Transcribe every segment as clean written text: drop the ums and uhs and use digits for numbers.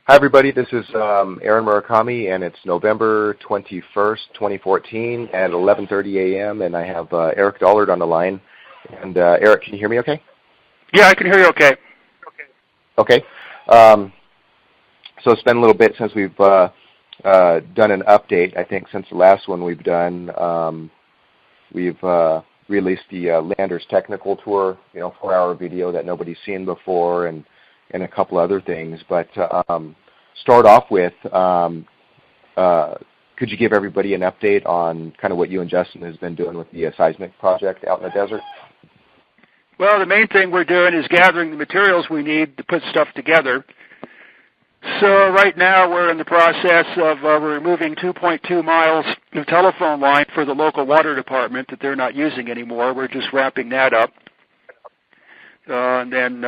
Hi, everybody. This is Aaron Murakami, and it's November 21st, 2014 at 11:30 a.m., and I have Eric Dollard on the line. And Eric, can you hear me okay? Yeah, I can hear you okay. Okay. So it's been a little bit since we've done an update. I think since the last one we've done, we've released the Lander's technical tour, 4-hour video that nobody's seen before, and a couple other things. But start off with, could you give everybody an update on kind of what you and Justin has been doing with the seismic project out in the desert? Well, the main thing we're doing is gathering the materials we need to put stuff together. So right now we're in the process of removing 2.2 miles of telephone line for the local water department that they're not using anymore. We're just wrapping that up. And then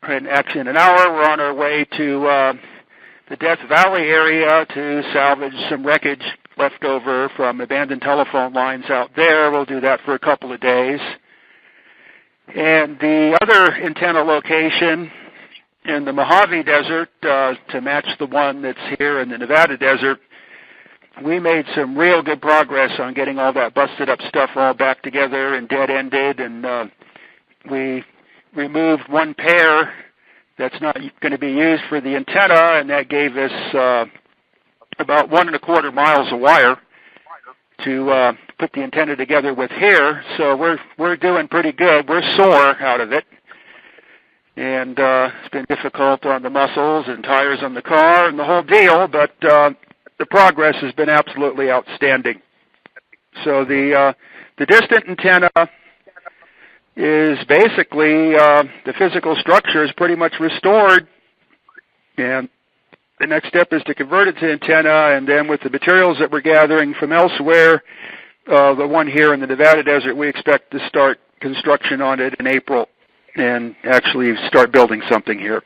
in an hour, we're on our way to the Death Valley area to salvage some wreckage left over from abandoned telephone lines out there. We'll do that for a couple of days. And the other antenna location in the Mojave Desert, to match the one that's here in the Nevada Desert, we made some real good progress on getting all that busted up stuff all back together and dead-ended, and we removed one pair that's not going to be used for the antenna, and that gave us about 1.25 miles of wire to put the antenna together with here. So we're doing pretty good. We're sore out of it, and it's been difficult on the muscles and tires on the car and the whole deal, but the progress has been absolutely outstanding. So the distant antenna is basically the physical structure is pretty much restored, and the next step is to convert it to antenna, and then with the materials that we're gathering from elsewhere, the one here in the Nevada Desert, we expect to start construction on it in April and actually start building something here.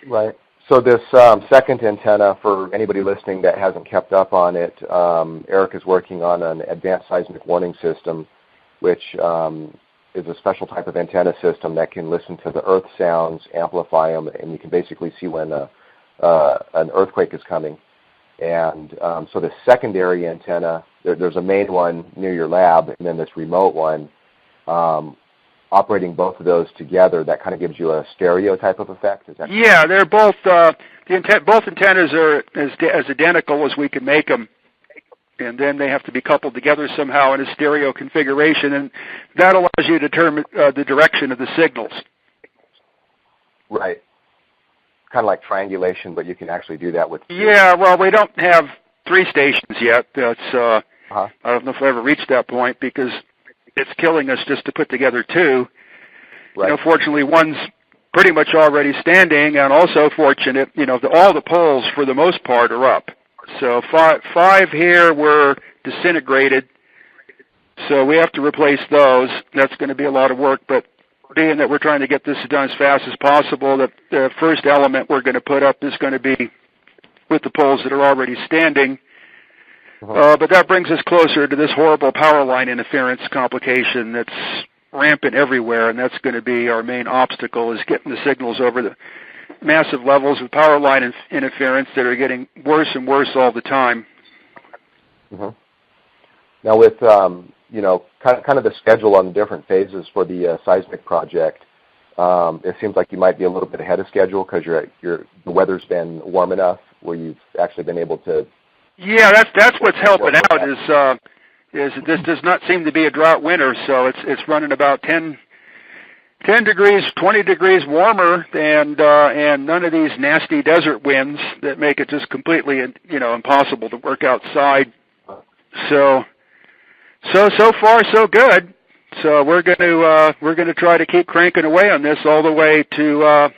Right. So this second antenna, for anybody listening that hasn't kept up on it, Eric is working on an Advanced Seismic Warning System, which is a special type of antenna system that can listen to the earth sounds, amplify them, and you can basically see when an earthquake is coming. And so the secondary antenna, there's a main one near your lab, and then this remote one. Operating both of those together, that kind of gives you a stereo type of effect. Is that correct? Yeah, they're both both antennas are as identical as we can make them, and then they have to be coupled together somehow in a stereo configuration, and that allows you to determine the direction of the signals. Right. Kind of like triangulation, but you can actually do that with... Yeah, well, we don't have 3 stations yet. That's I don't know if I ever reached that point because it's killing us just to put together 2. Right. Fortunately, one's pretty much already standing, and also fortunate, all the poles for the most part are up. So 5 here were disintegrated, so we have to replace those. That's going to be a lot of work, but being that we're trying to get this done as fast as possible, the first element we're going to put up is going to be with the poles that are already standing. But that brings us closer to this horrible power line interference complication that's rampant everywhere, and that's going to be our main obstacle, is getting the signals over the massive levels of power line interference that are getting worse and worse all the time. Now with, kind of the schedule on the different phases for the seismic project, it seems like you might be a little bit ahead of schedule because the weather's been warm enough where you've actually been able to... Yeah, that's what's helping out is this does not seem to be a drought winter, so it's running about 10 degrees, 20 degrees warmer, and none of these nasty desert winds that make it just completely impossible to work outside. So far so good. So we're going to try to keep cranking away on this all the way to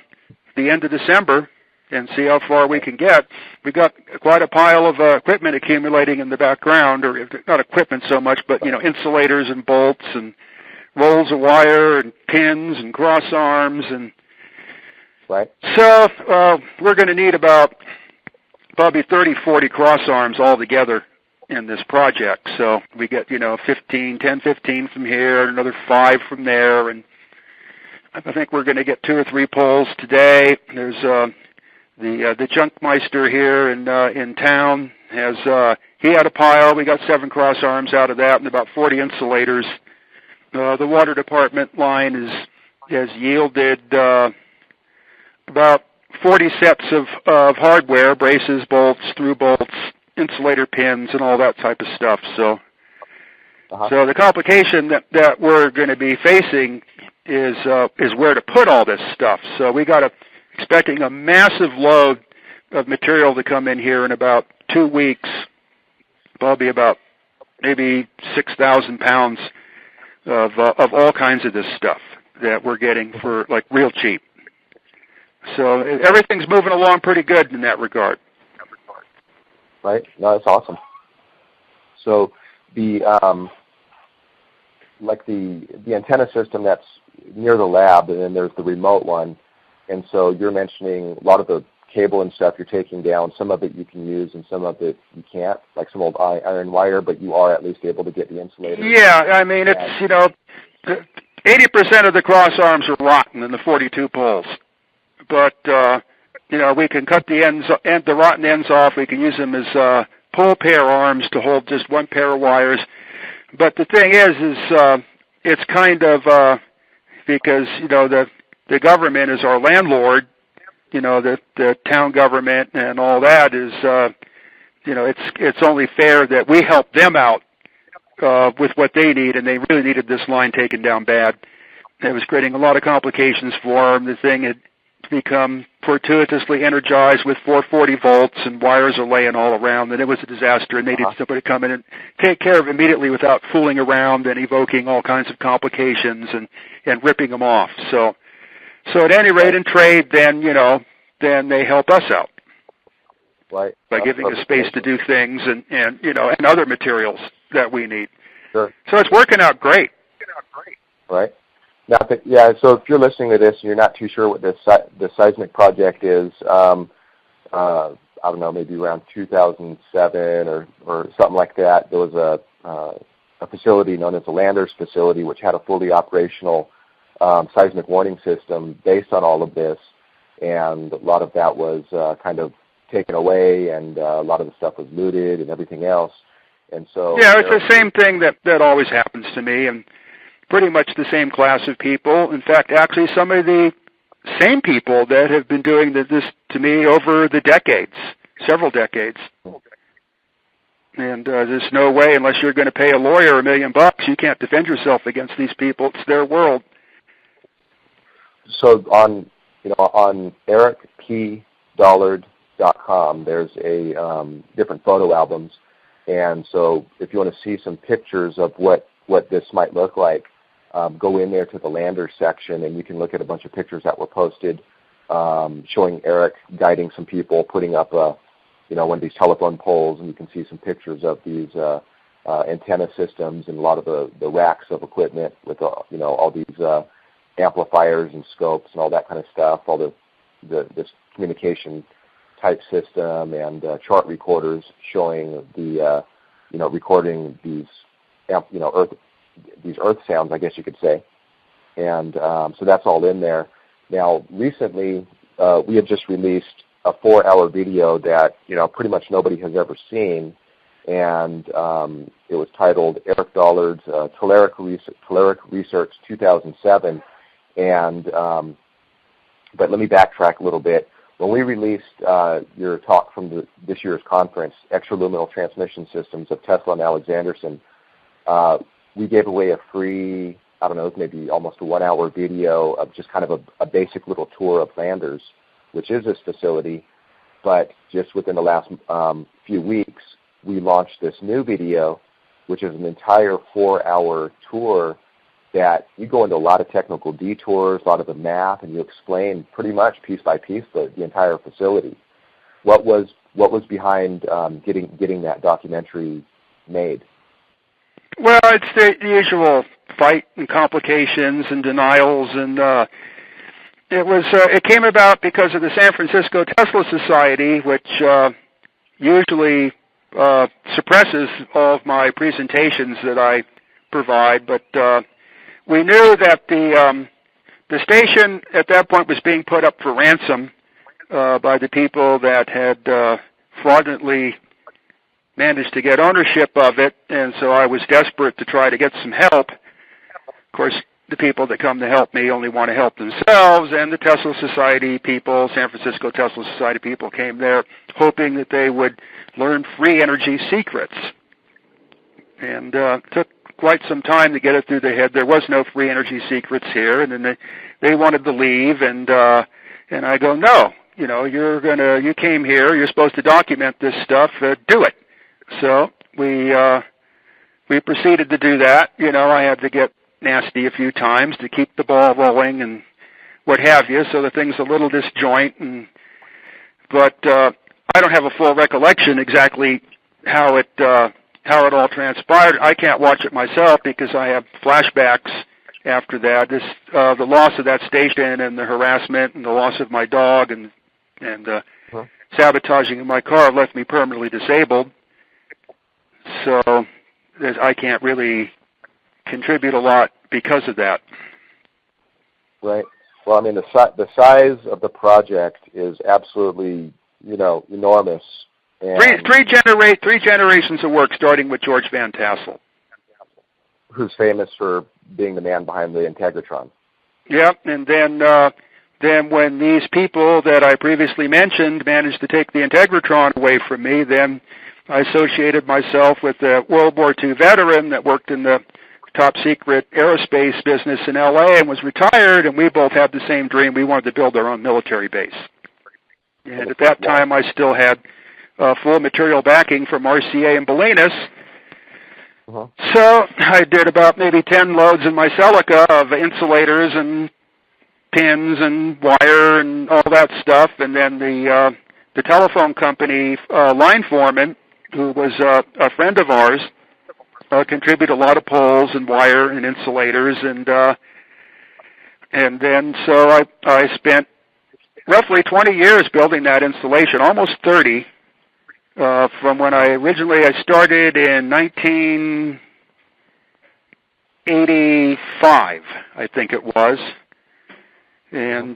the end of December and see how far we can get. We've got quite a pile of equipment accumulating in the background, or not equipment so much, but insulators and bolts and rolls of wire and pins and cross arms, and right. So we're going to need about probably 30, 40 cross arms all together in this project. So we get 10, 15 from here, another 5 from there, and I think we're going to get 2 or 3 poles today. There's the Junkmeister here in town has he had a pile. We got 7 cross arms out of that and about 40 insulators. The water department line has yielded about 40 sets of hardware, braces, bolts, through bolts, insulator pins, and all that type of stuff. So the complication that we're going to be facing is where to put all this stuff. So we got expecting a massive load of material to come in here in about 2 weeks, probably about maybe 6,000 pounds of all kinds of this stuff that we're getting for like real cheap. So everything's moving along pretty good in that regard. Right? No, that's awesome. So the antenna system that's near the lab, and then there's the remote one. And so you're mentioning a lot of the cable and stuff you're taking down. Some of it you can use, and some of it you can't, like some old iron wire. But you are at least able to get the insulator. Yeah, I mean it's 80% of the cross arms are rotten in the 42 poles. But we can cut the ends and the rotten ends off. We can use them as pole pair arms to hold just one pair of wires. But the thing is it's kind of because the government is our landlord. The town government and all that is it's only fair that we help them out with what they need, and they really needed this line taken down bad. It was creating a lot of complications for them. The thing had become fortuitously energized with 440 volts, and wires are laying all around, and it was a disaster, and they needed somebody to come in and take care of it immediately without fooling around and evoking all kinds of complications and ripping them off. So at any rate, in trade, then they help us out. Right. By giving us space to do things and other materials that we need. Sure. So it's working out great. Right. Now, so if you're listening to this and you're not too sure what the seismic project is, I don't know, maybe around 2007 or something like that, there was a facility known as the Landers facility, which had a fully operational seismic warning system based on all of this, and a lot of that was kind of taken away, and a lot of the stuff was looted and everything else. And so it's the same thing that always happens to me, and pretty much the same class of people. In fact, actually some of the same people that have been doing this to me over the decades, several decades. And there's no way, unless you're going to pay a lawyer $1 million, you can't defend yourself against these people. It's their world. So on ericpdollard.com, there's different photo albums, and so if you want to see some pictures of what this might look like, go in there to the Landers section, and you can look at a bunch of pictures that were posted showing Eric guiding some people, putting up one of these telephone poles, and you can see some pictures of these antenna systems and a lot of the racks of equipment with all these amplifiers and scopes and all that kind of stuff, all this communication type system and chart recorders showing the recording these earth sounds, I guess you could say. And so that's all in there. Now, recently, we had just released a 4-hour video that, pretty much nobody has ever seen. And it was titled Eric Dollard's Telluric Research 2007. And but let me backtrack a little bit. When we released your talk from this year's conference, Extraluminal Transmission Systems of Tesla and Alexanderson, we gave away a free, I don't know, maybe almost a 1-hour video of just kind of a basic little tour of Landers, which is this facility. But just within the last few weeks, we launched this new video, which is an entire 4-hour tour that you go into a lot of technical detours, a lot of the math, and you explain pretty much piece by piece the entire facility. What was behind getting that documentary made? Well, it's the usual fight and complications and denials, and it came about because of the San Francisco Tesla Society, which usually suppresses all of my presentations that I provide, but we knew that the station at that point was being put up for ransom by the people that had fraudulently managed to get ownership of it, and so I was desperate to try to get some help. Of course, the people that come to help me only want to help themselves, and the Tesla Society people, San Francisco Tesla Society people came there hoping that they would learn free energy secrets. And took quite some time to get it through their head. There was no free energy secrets here, and then they wanted to leave, and I go, no, you came here, you're supposed to document this stuff, do it. So we proceeded to do that. I had to get nasty a few times to keep the ball rolling and what have you, so the thing's a little disjoint, but I don't have a full recollection exactly how it all transpired. I can't watch it myself because I have flashbacks after that. The loss of that station and the harassment and the loss of my dog and sabotaging of my car left me permanently disabled. So I can't really contribute a lot because of that. Right. Well, I mean, the size of the project is absolutely, enormous. And Three generations of work, starting with George Van Tassel, who's famous for being the man behind the Integratron. Yep, and then when these people that I previously mentioned managed to take the Integratron away from me, then I associated myself with a World War II veteran that worked in the top secret aerospace business in L.A. and was retired, and we both had the same dream. We wanted to build our own military base. And at that time, I still had full material backing from RCA and Bolinas. So I did about maybe 10 loads in my Celica of insulators and pins and wire and all that stuff. And then the telephone company line foreman, who was a friend of ours, contributed a lot of poles and wire and insulators. And then so I spent roughly 20 years building that installation, almost 30. From when I started in 1985, I think it was, and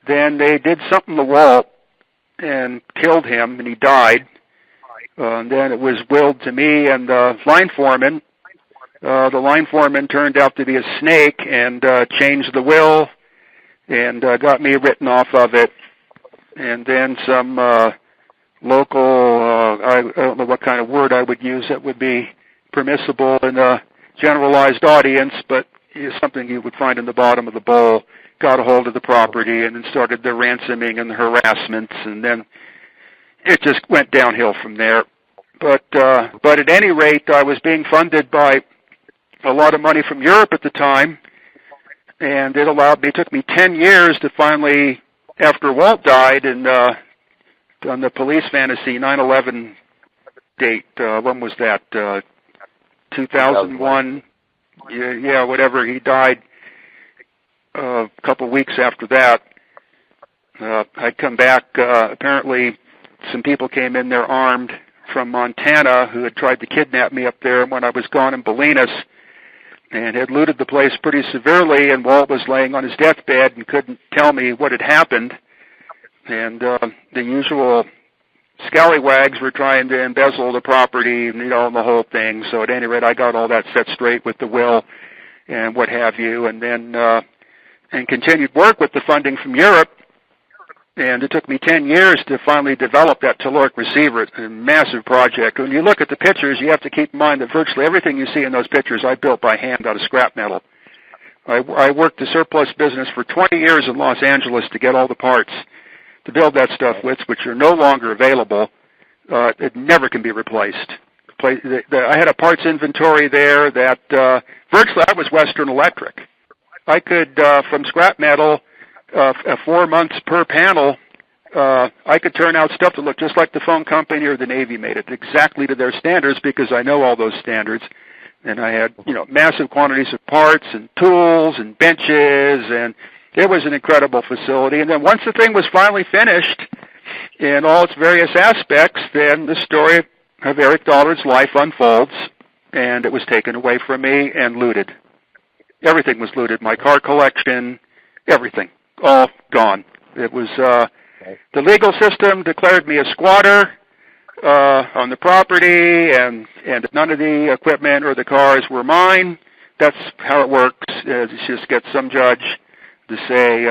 then they did something to Walt and killed him, and he died. And then it was willed to me and the line foreman. The line foreman turned out to be a snake and changed the will and got me written off of it. And then some local, I don't know what kind of word I would use that would be permissible in a generalized audience, but it's something you would find in the bottom of the bowl, got a hold of the property and then started the ransoming and the harassments, and then it just went downhill from there. But at any rate, I was being funded by a lot of money from Europe at the time, and it took me 10 years to finally, after Walt died, and on the police fantasy 9/11 date, when was that? 2001. Yeah, whatever. He died a couple weeks after that. I'd come back. Apparently, some people came in there armed from Montana who had tried to kidnap me up there when I was gone in Bolinas, and had looted the place pretty severely. And Walt was laying on his deathbed and couldn't tell me what had happened. And the usual scallywags were trying to embezzle the property, and the whole thing. So at any rate, I got all that set straight with the will and what have you, and then and continued work with the funding from Europe. And it took me 10 years to finally develop that telluric receiver. It's a massive project. When you look at the pictures, you have to keep in mind that virtually everything you see in those pictures I built by hand out of scrap metal. I worked the surplus business for 20 years in Los Angeles to get all the parts to build that stuff with, which are no longer available. It never can be replaced. I had a parts inventory there that virtually I was Western Electric. I could, from scrap metal, 4 months per panel, I could turn out stuff that looked just like the phone company or the Navy made it, exactly to their standards, because I know all those standards. And I had, massive quantities of parts and tools and benches, and it was an incredible facility. And then once the thing was finally finished in all its various aspects, then the story of Eric Dollard's life unfolds, and it was taken away from me and looted. Everything was looted. My car collection, everything, all gone. It was the legal system declared me a squatter on the property, and none of the equipment or the cars were mine. That's how it works. You just get some judge to say,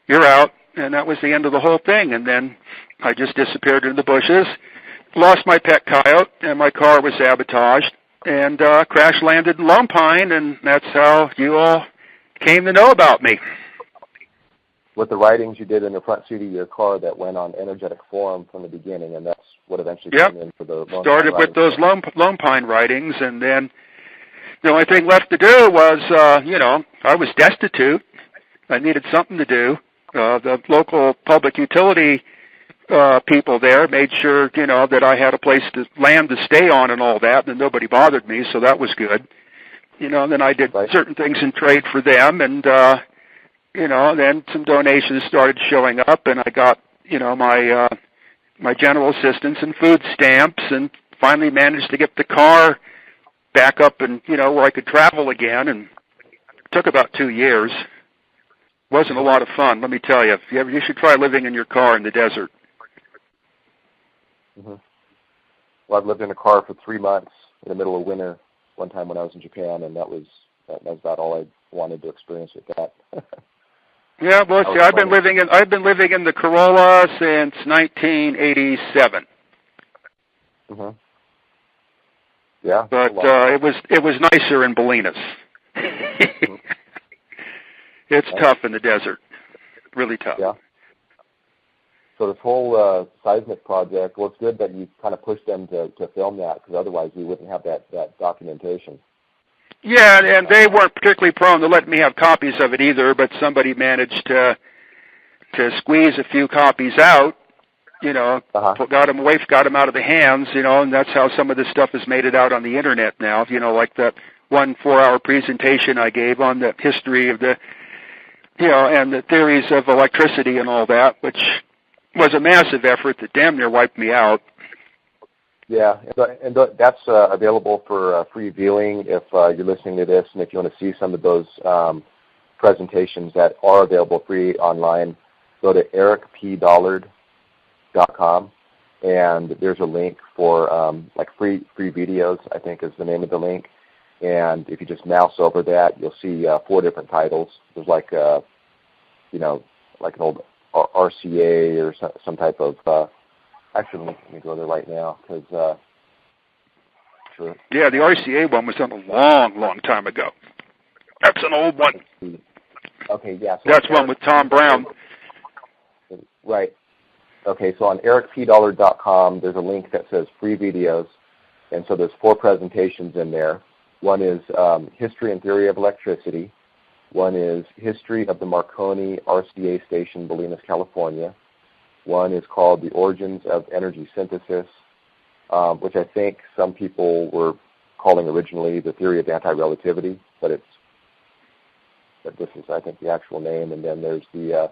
you're out, and that was the end of the whole thing. And then I just disappeared in the bushes, lost my pet coyote, and my car was sabotaged, and crash landed in Lone Pine, and that's how you all came to know about me. With the writings you did in the front seat of your car that went on energetic forum from the beginning, and that's what eventually came in for the Lone Pine started with those writings. Lone Pine writings, and then the only thing left to do was, I was destitute. I needed something to do. The local public utility people there made sure, that I had a place to land to stay on and all that, and nobody bothered me, so that was good. And then I did certain things in trade for them, and, then some donations started showing up, and I got, my general assistance and food stamps, and finally managed to get the car back up and, where I could travel again, and it took about 2 years. Wasn't a lot of fun, let me tell you. You should try living in your car in the desert. Mm-hmm. Well, I've lived in a car for 3 months in the middle of winter one time when I was in Japan, and that was about all I wanted to experience with that. Yeah, well, see, I've been living in the Corolla since 1987. Mm-hmm. Yeah, but it was nicer in Bolinas. Mm-hmm. It's tough in the desert, really tough. Yeah. So this whole seismic project, well, it's good that you kind of pushed them to film that, because otherwise we wouldn't have that documentation. Yeah, and they weren't particularly prone to letting me have copies of it either, but somebody managed to squeeze a few copies out, got them out of the hands, and that's how some of this stuff has made it out on the Internet now, like that 1 4-hour presentation I gave on the history of the, and the theories of electricity and all that, which was a massive effort that damn near wiped me out. Yeah, and that's available for free viewing if you're listening to this, and if you want to see some of those presentations that are available free online, go to ericpdollard.com, and there's a link for free videos, I think is the name of the link. And if you just mouse over that, you'll see 4 different titles. There's like an old RCA or some type of. Actually, let me go there right now because. Sure. Yeah, the RCA one was done a long, long time ago. That's an old one. Okay, yeah. So that's one with Tom Brown. Right. Okay, so on ericpdollard.com, there's a link that says free videos, and so there's 4 presentations in there. One is History and Theory of Electricity. One is History of the Marconi RCA Station, Bolinas, California. One is called The Origins of Energy Synthesis, which I think some people were calling originally the theory of anti-relativity, but this is, I think, the actual name. And then there's the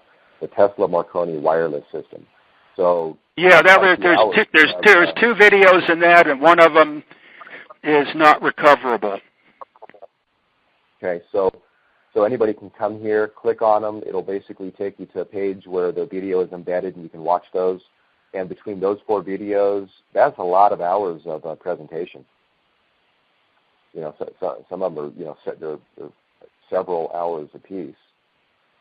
Tesla Marconi wireless system. So yeah, there's 2 videos in that, and one of them is not recoverable. Okay, so anybody can come here, click on them. It'll basically take you to a page where the video is embedded, and you can watch those. And between those 4 videos, that's a lot of hours of presentation. So some of them are, they're several hours apiece.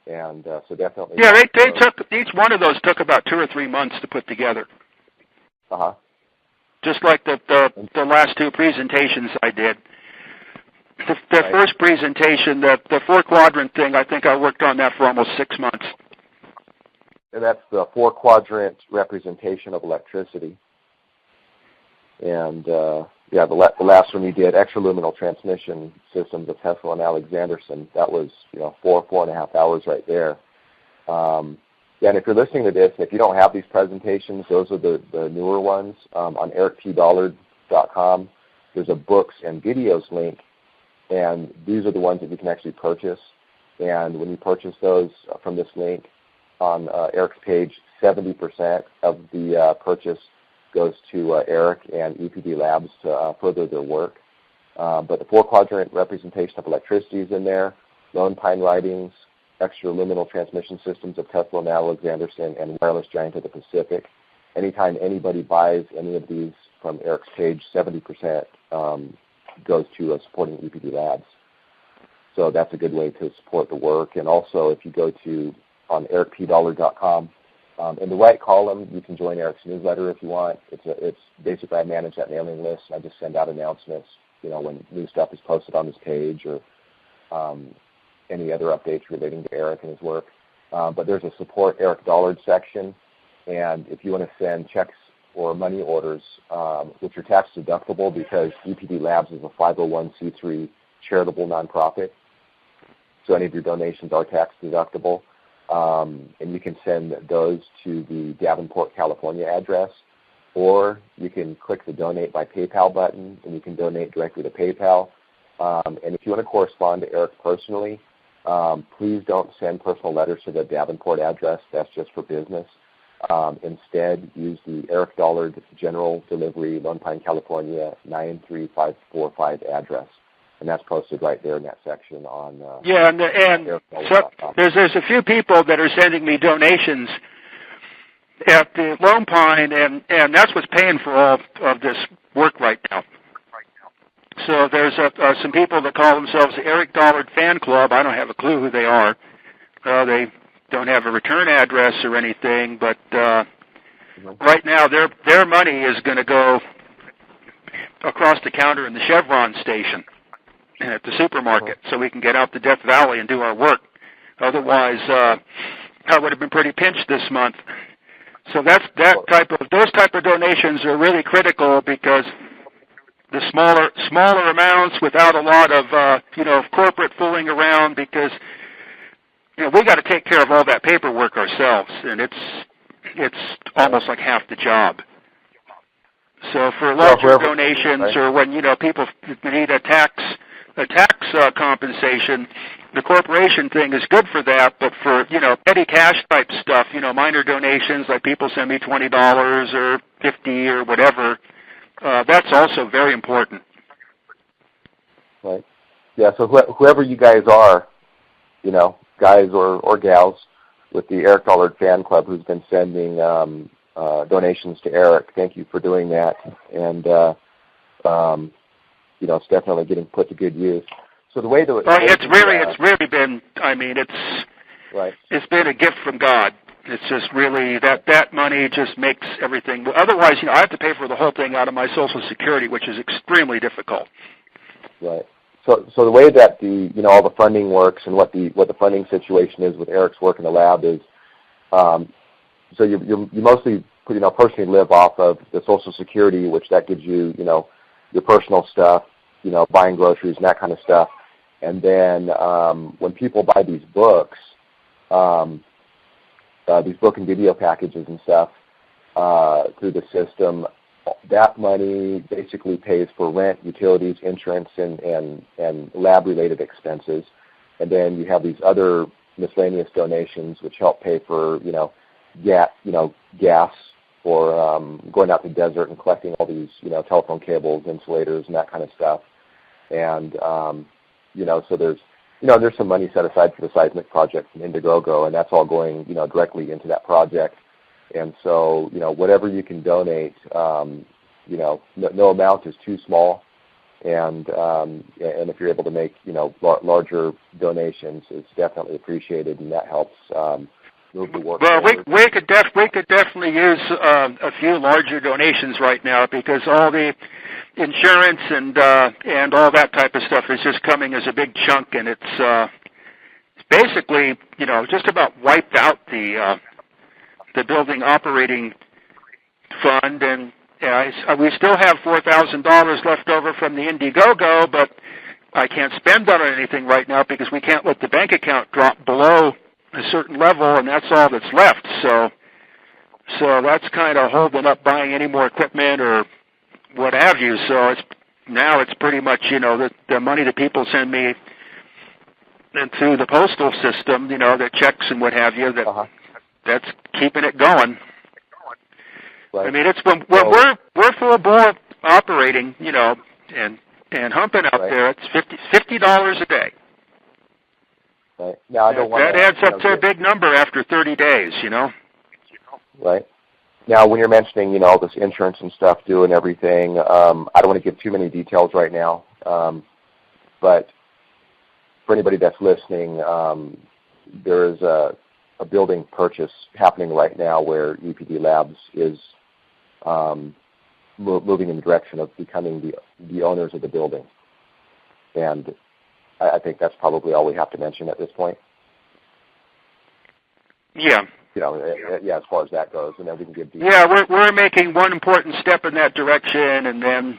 And so definitely. Yeah, they took each one of those took about 2 or 3 months to put together. Just like the last 2 presentations I did. The first presentation, the 4-quadrant thing, I think I worked on that for almost 6 months. And that's the 4-quadrant representation of electricity. And the last one you did, Extraluminal Transmission Systems of Tesla and Alexanderson, that was 4.5 hours right there. And if you're listening to this, if you don't have these presentations, those are the newer ones. On ericpdollard.com, there's a books and videos link. And these are the ones that you can actually purchase. And when you purchase those from this link on Eric's page, 70% of the purchase goes to Eric and EPD Labs to further their work. But the 4-quadrant representation of electricity is in there, Lone Pine writings, Extraluminal Transmission Systems of Tesla and Alexanderson, and Wireless Giant of the Pacific. Anytime anybody buys any of these from Eric's page, 70% goes to supporting EPD Labs. So that's a good way to support the work. And also, if you go to on ericpdollar.com, in the right column, you can join Eric's newsletter if you want. It's basically I manage that mailing list. I just send out announcements, when new stuff is posted on his page or any other updates relating to Eric and his work. But there's a support Eric Dollard section, and if you want to send checks or money orders, which are tax deductible because EPD Labs is a 501c3 charitable nonprofit, so any of your donations are tax deductible, and you can send those to the Davenport, California address, or you can click the Donate by PayPal button, and you can donate directly to PayPal. And if you want to correspond to Eric personally, please don't send personal letters to the Davenport address. That's just for business. Instead, use the Eric Dollard General Delivery, Lone Pine, California, 93545 address. And that's posted right there in that section on and so there's a few people that are sending me donations at the Lone Pine, and that's what's paying for all of this work right now. So there's some people that call themselves the Eric Dollard Fan Club. I don't have a clue who they are. They don't have a return address or anything, but right now their money is going to go across the counter in the Chevron station at the supermarket, so we can get out to Death Valley and do our work. Otherwise, I would have been pretty pinched this month. So those type of donations are really critical because the smaller amounts without a lot of corporate fooling around, because we got to take care of all that paperwork ourselves, and it's almost like half the job. So for larger donations, or when people need a tax compensation, the corporation thing is good for that. But for petty cash type stuff, minor donations like people send me $20 or $50 or whatever, that's also very important. Right. Yeah. So whoever you guys are, guys or gals with the Eric Dollard Fan Club who's been sending donations to Eric, thank you for doing that. And it's definitely getting put to good use. So the way that it's really been. I mean, right. It's been a gift from God. It's just really that money just makes everything. Otherwise, I have to pay for the whole thing out of my Social Security, which is extremely difficult. Right. So the way that all the funding works and what the funding situation is with Eric's work in the lab is, so you mostly personally live off of the Social Security, which that gives you your personal stuff, buying groceries and that kind of stuff. And then when people buy these books, these book and video packages and stuff through the system, that money basically pays for rent, utilities, insurance, and lab-related expenses. And then you have these other miscellaneous donations which help pay for gas for going out to the desert and collecting all these telephone cables, insulators, and that kind of stuff. And so there's some money set aside for the seismic project from Indiegogo, and that's all going directly into that project. And so whatever you can donate, no amount is too small. And if you're able to make larger donations, it's definitely appreciated, and that helps move the work. Well, we could definitely use a few larger donations right now, because all the insurance and all that type of stuff is just coming as a big chunk, and it's basically just about wiped out the building operating fund, and we still have $4,000 left over from the Indiegogo, but I can't spend that on anything right now because we can't let the bank account drop below a certain level, and that's all that's left. So that's kind of holding up buying any more equipment or what have you. So it's pretty much the money that people send me and through the postal system, the checks and what have you, that's keeping it going. Right. I mean, it's when we're full bore operating, and humping out there, it's $50 a day. Right. Now, I don't want that adds up to a big number after 30 days, Right. Now, when you're mentioning, all this insurance and stuff due and everything, I don't want to give too many details right now. But for anybody that's listening, there is a building purchase happening right now where EPD Labs is moving in the direction of becoming the owners of the building. And I think that's probably all we have to mention at this point. Yeah. As far as that goes, and then we can give details. Yeah, we're making one important step in that direction, and then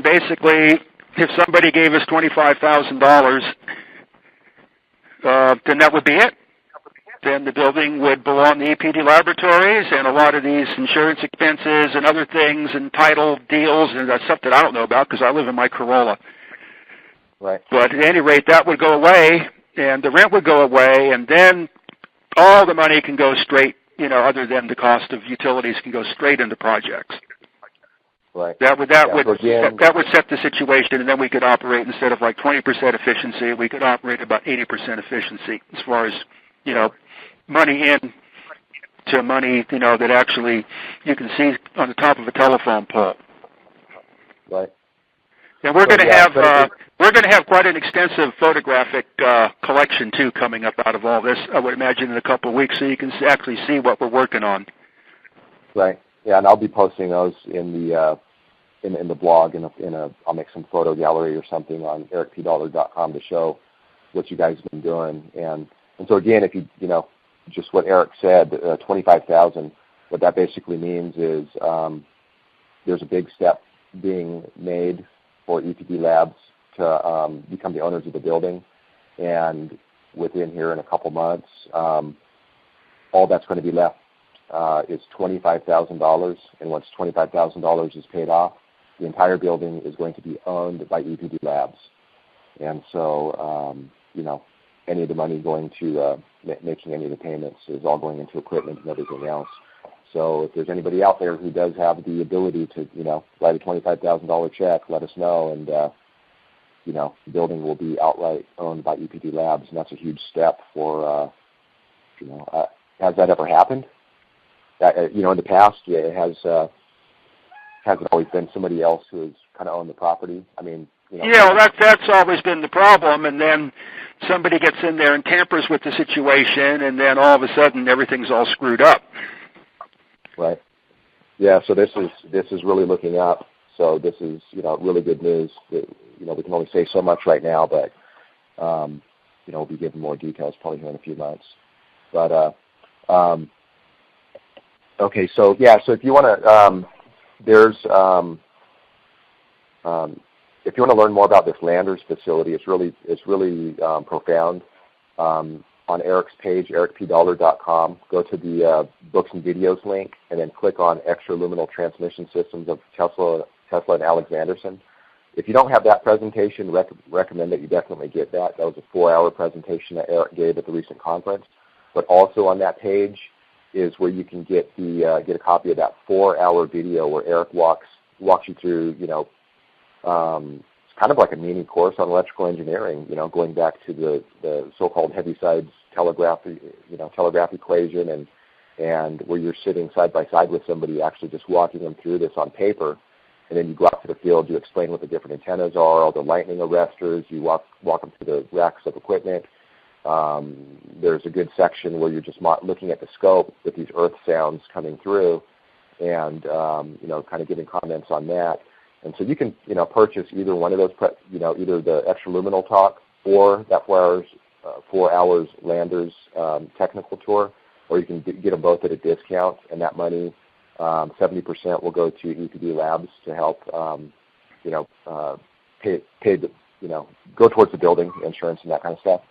basically, if somebody gave us $25,000, then that would be it. Then the building would belong to EPD Laboratories, and a lot of these insurance expenses and other things and title deals, and that's stuff that I don't know about because I live in my Corolla. Right. But at any rate, that would go away, and the rent would go away, and then all the money can go straight, other than the cost of utilities, can go straight into projects. Right. That would set the situation, and then we could operate instead of like 20% efficiency, we could operate about 80% efficiency as far as money in to money that actually you can see on the top of a telephone pole. Right. And we're going to have quite an extensive photographic collection too coming up out of all this. I would imagine in a couple of weeks, so you can actually see what we're working on. Right. Yeah, and I'll be posting those in the blog. I'll make some photo gallery or something on ericpdollar.com to show what you guys have been doing. And so again, if you just what Eric said, 25,000. What that basically means is there's a big step being made for EPD Labs to become the owners of the building, and within here in a couple months, all that's going to be left is $25,000, and once $25,000 is paid off, the entire building is going to be owned by EPD Labs. And so, any of the money going to making any of the payments is all going into equipment and everything else. So if there's anybody out there who does have the ability to, write a $25,000 check, let us know, and the building will be outright owned by EPD Labs, and that's a huge step for, has that ever happened? In the past, it hasn't always been somebody else who has kind of owned the property. I mean, that's always been the problem, and then somebody gets in there and tampers with the situation, and then all of a sudden everything's all screwed up. Right. Yeah. So this is really looking up. So this is really good news. We can only say so much right now, but we'll be giving more details probably here in a few months. But okay. So yeah. So if you want to, if you want to learn more about this Landers facility, it's really profound. On Eric's page, ericpdollar.com, go to the books and videos link, and then click on Extraluminal Transmission Systems of Tesla and Alexanderson. If you don't have that presentation, recommend that you definitely get that. That was a 4-hour presentation that Eric gave at the recent conference. But also on that page is where you can get a copy of that 4-hour video where Eric walks you through, it's kind of like a mini course on electrical engineering, going back to the so-called Heaviside telegraph equation, and where you're sitting side by side with somebody, actually just walking them through this on paper, and then you go out to the field, you explain what the different antennas are, all the lightning arresters, you walk them through the racks of equipment. There's a good section where you're just looking at the scope with these earth sounds coming through, and kind of giving comments on that. And so you can, purchase either one of those, either the Extraluminal talk or that 4 hours Landers technical tour, or you can get them both at a discount, and that money, 70% will go to EPD Labs to help, go towards the building insurance and that kind of stuff.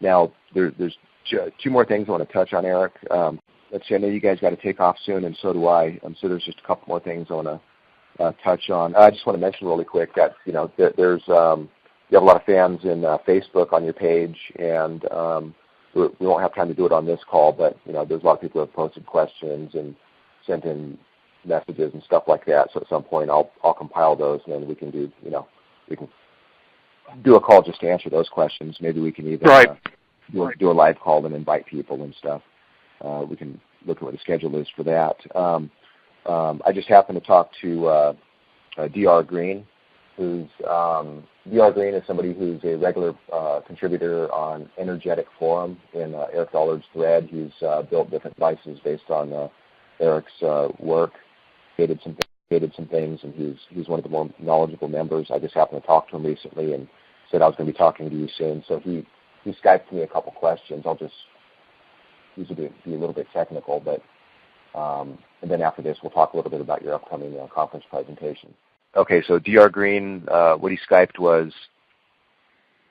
Now, there's 2 more things I want to touch on, Eric. Let's see, I know you guys got to take off soon, and so do I. So there's just a couple more things I want to touch on. I just want to mention really quick that there's you have a lot of fans in Facebook on your page, and we won't have time to do it on this call, but there's a lot of people who have posted questions and sent in messages and stuff like that. So at some point I'll compile those, and then we can do we can do a call just to answer those questions. Maybe we can even do a live call and invite people and stuff. We can look at what the schedule is for that. I just happened to talk to D.R. Green, D.R. Green is somebody who's a regular contributor on Energetic Forum in Eric Dollard's thread. He's built different devices based on Eric's work, created some things, and he's one of the more knowledgeable members. I just happened to talk to him recently and said I was going to be talking to you soon. So he Skyped me a couple questions. These will be a little bit technical, but and then after this we'll talk a little bit about your upcoming conference presentation. Okay, so D.R. Green, what he Skyped was,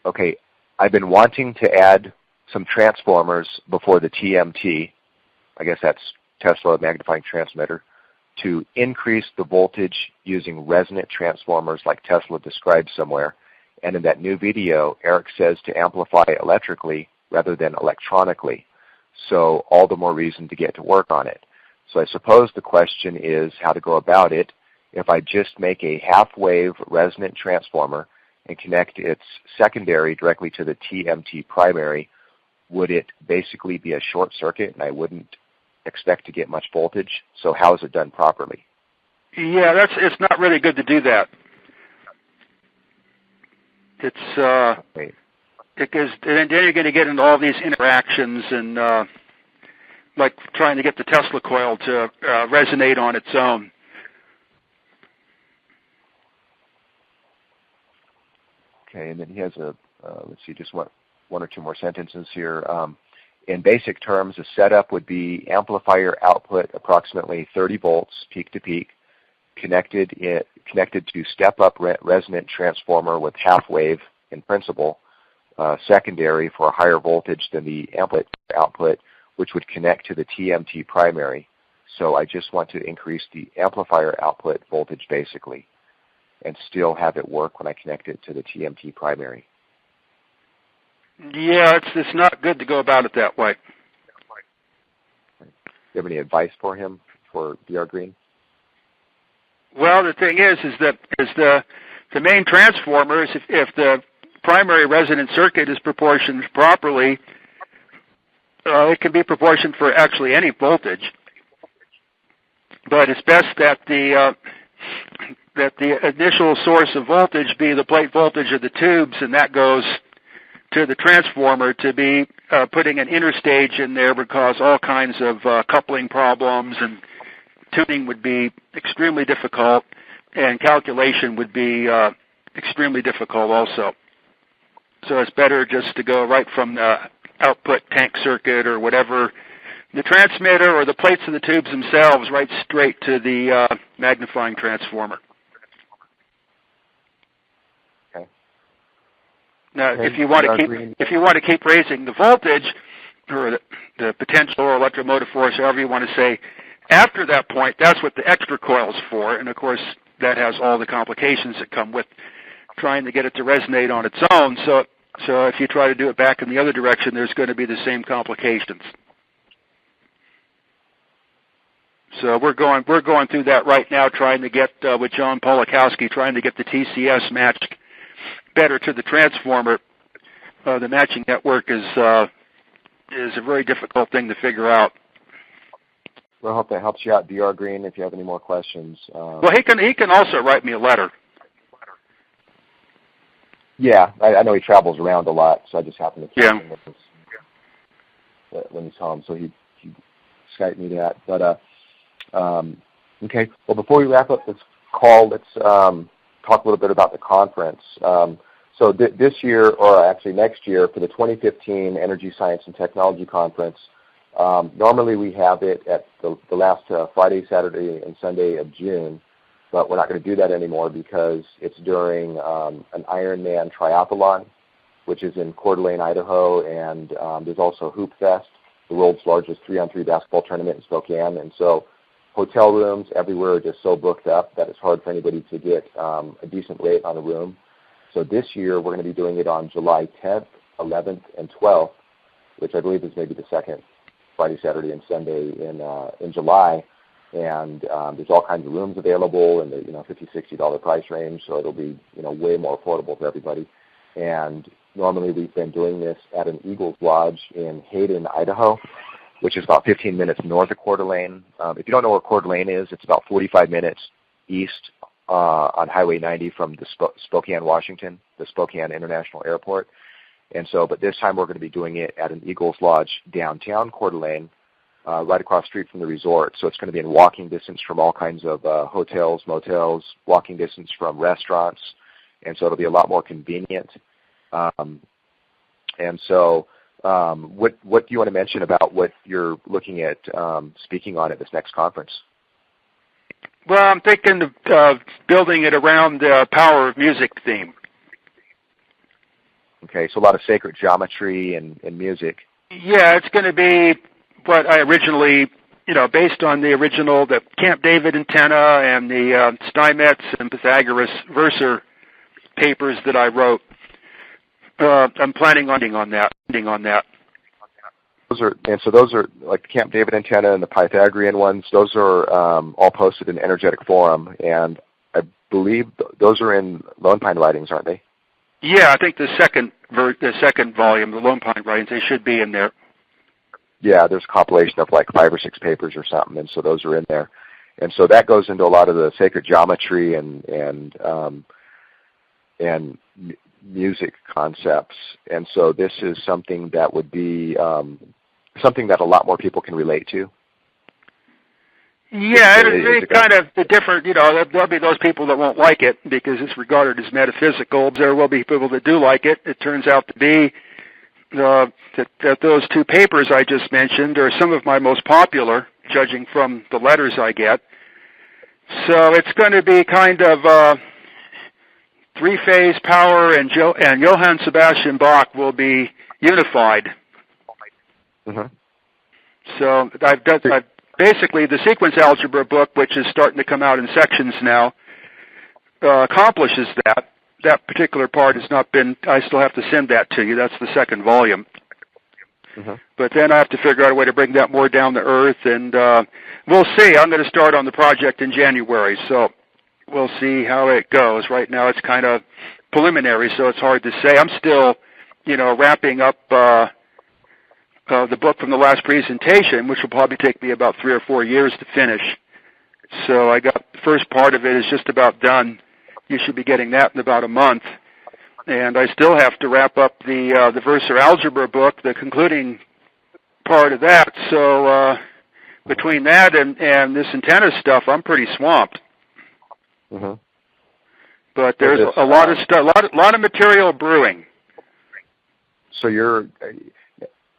okay, I've been wanting to add some transformers before the TMT, I guess that's Tesla magnifying transmitter, to increase the voltage using resonant transformers like Tesla described somewhere. And in that new video, Eric says to amplify electrically rather than electronically. So all the more reason to get to work on it. So I suppose the question is how to go about it. If I just make a half-wave resonant transformer and connect its secondary directly to the TMT primary, would it basically be a short circuit and I wouldn't expect to get much voltage? So how is it done properly? Yeah, it's not really good to do that. It's because then you're going to get into all these interactions and like trying to get the Tesla coil to resonate on its own. Okay, and then he has let's see, just one or two more sentences here. In basic terms, a setup would be amplifier output approximately 30 volts peak to peak, connected to step-up resonant transformer with half-wave in principle, secondary for a higher voltage than the output, which would connect to the TMT primary. So I just want to increase the amplifier output voltage basically and still have it work when I connect it to the TMT primary. Yeah, it's not good to go about it that way. Do you have any advice for him, for D.R. Green? Well, the thing is that the main transformers, if the primary resonant circuit is proportioned properly, it can be proportioned for actually any voltage. But it's best that the initial source of voltage be the plate voltage of the tubes, and that goes to the transformer. To be putting an interstage in there would cause all kinds of coupling problems, and tuning would be extremely difficult, and calculation would be extremely difficult also. So it's better just to go right from the output tank circuit or whatever, the transmitter or the plates of the tubes themselves, right straight to the magnifying transformer. Okay. Now, if you want to keep raising the voltage or the potential or electromotive force, however you want to say, after that point, that's what the extra coil is for, and of course that has all the complications that come with trying to get it to resonate on its own. So if you try to do it back in the other direction, there's going to be the same complications. So we're going through that right now, trying to get with John Polakowski, trying to get the TCS matched better to the transformer. The matching network is a very difficult thing to figure out. Well, I hope that helps you out, D.R. Green, if you have any more questions. Well, he can also write me a letter. Yeah, I know he travels around a lot, so I just happened to talk to him when he's home, so he Skyped me that. But okay, well, before we wrap up this call, let's talk a little bit about the conference. So this year, or actually next year, for the 2015 Energy Science and Technology Conference, normally we have it at the last Friday, Saturday, and Sunday of June, but we're not going to do that anymore because it's during an Ironman triathlon, which is in Coeur d'Alene, Idaho, and there's also Hoop Fest, the world's largest 3-on-3 basketball tournament in Spokane, and so hotel rooms everywhere are just so booked up that it's hard for anybody to get a decent rate on a room. So this year we're going to be doing it on July 10th, 11th, and 12th, which I believe is maybe the second Friday, Saturday, and Sunday in July. And there's all kinds of rooms available in the $50, $60 price range, so it'll be way more affordable for everybody. And normally we've been doing this at an Eagles Lodge in Hayden, Idaho, which is about 15 minutes north of Coeur d'Alene. If you don't know where Coeur d'Alene is, it's about 45 minutes east on Highway 90 from the Spokane, Washington, the Spokane International Airport. And so, but this time we're going to be doing it at an Eagles Lodge downtown Coeur d'Alene, right across the street from the resort. So it's going to be in walking distance from all kinds of hotels, motels, walking distance from restaurants, and so it'll be a lot more convenient. And so what do you want to mention about what you're looking at speaking on at this next conference? Well, I'm thinking of building it around the power of music theme. Okay, so a lot of sacred geometry and music. Yeah, it's going to be what I originally, based on the Camp David antenna and the Steinmetz and Pythagoras Verser papers that I wrote. I'm planning on that. Those are like the Camp David antenna and the Pythagorean ones. Those are all posted in Energetic Forum, and I believe those are in Lone Pine Writings, aren't they? Yeah, I think the second volume, the Lone Pine Writings, they should be in there. Yeah, there's a compilation of like 5 or 6 papers or something, and so those are in there. And so that goes into a lot of the sacred geometry and music concepts. And so this is something that would be something that a lot more people can relate to. Yeah, it's kind of the different, there'll be those people that won't like it because it's regarded as metaphysical. There will be people that do like it. It turns out to be that those 2 papers I just mentioned are some of my most popular, judging from the letters I get. So it's going to be kind of 3-phase power, and Johann Sebastian Bach will be unified. Mm-hmm. So I've basically the sequence algebra book, which is starting to come out in sections now, accomplishes that. That particular part has not been. I still have to send that to you. That's the second volume. Mm-hmm. But then I have to figure out a way to bring that more down to earth, and we'll see. I'm going to start on the project in January, so we'll see how it goes. Right now it's kind of preliminary, so it's hard to say. I'm still, wrapping up the book from the last presentation, which will probably take me about 3 or 4 years to finish. So I got the first part of it is just about done. You should be getting that in about a month. And I still have to wrap up the Verser algebra book, the concluding part of that. So between that and this antenna stuff, I'm pretty swamped. Mm-hmm. But there's a lot of stuff, a lot of material brewing. So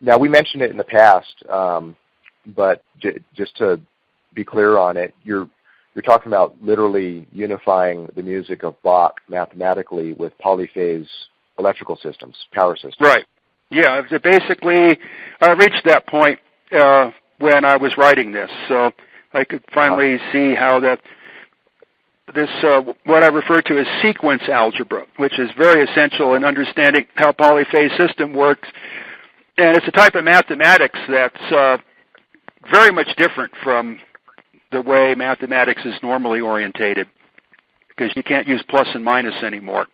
now we mentioned it in the past, but just to be clear on it, you're talking about literally unifying the music of Bach mathematically with polyphase electrical systems, power systems. Right. Yeah, basically I reached that point when I was writing this, so I could finally see how this what I refer to as sequence algebra, which is very essential in understanding how polyphase system works. And it's a type of mathematics that's very much different from the way mathematics is normally orientated, because you can't use plus and minus anymore.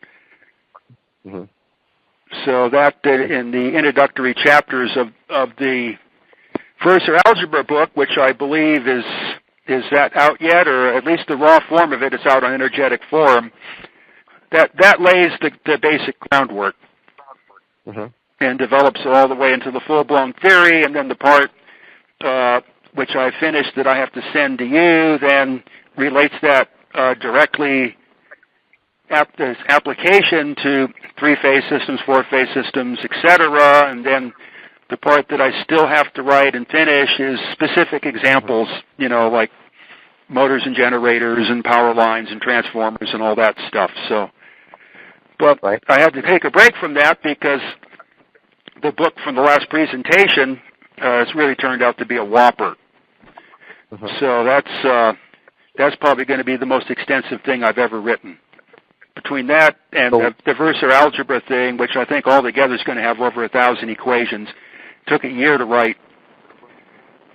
Mm-hmm. So that in the introductory chapters of the Verser algebra book, which I believe is that out yet, or at least the raw form of it is out on Energetic Forum, that lays the basic groundwork. Mm-hmm. And develops all the way into the full-blown theory, and then the part which I finished that I have to send to you then relates that directly as application to 3-phase systems, 4-phase systems, etc. And then the part that I still have to write and finish is specific examples, like motors and generators and power lines and transformers and all that stuff. So, but right. I had to take a break from that because the book from the last presentation has really turned out to be a whopper. Mm-hmm. So that's probably going to be the most extensive thing I've ever written. Between that and the Verser algebra thing, which I think altogether is going to have over 1,000 equations, took a year to write.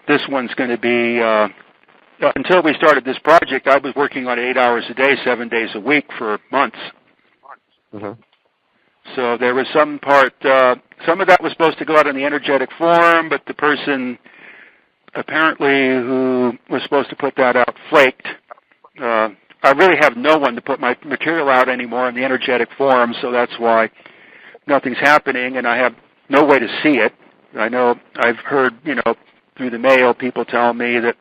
This one's going to be, until we started this project, I was working on 8 hours a day, 7 days a week for months. Mm-hmm. So there was some part, some of that was supposed to go out in the energetic form, but the person apparently who was supposed to put that out flaked. I really have no one to put my material out anymore in the energetic form, so that's why nothing's happening, and I have no way to see it. I know I've heard, through the mail, people tell me that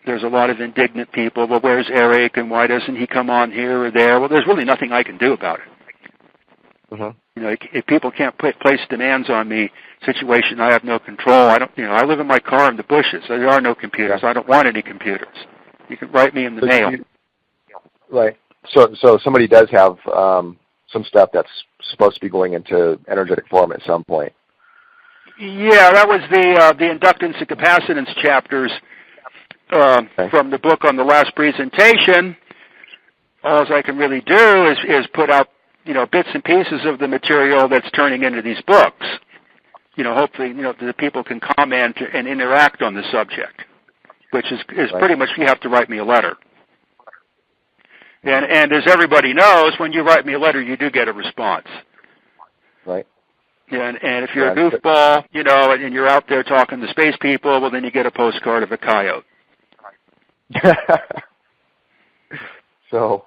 there's a lot of indignant people. Well, where's Eric, and why doesn't he come on here or there? Well, there's really nothing I can do about it. If people can't place demands on me, situation, I have no control. I live in my car in the bushes. There are no computers. I don't want any computers. You can write me in the mail. Right. So somebody does have some stuff that's supposed to be going into energetic form at some point. Yeah, that was the inductance and capacitance chapters from the book on the last presentation. All I can really do is put out bits and pieces of the material that's turning into these books. Hopefully, the people can comment and interact on the subject, which is pretty much you have to write me a letter. And as everybody knows, when you write me a letter, you do get a response. Right. And if you're a goofball, and you're out there talking to space people, well, then you get a postcard of a coyote. So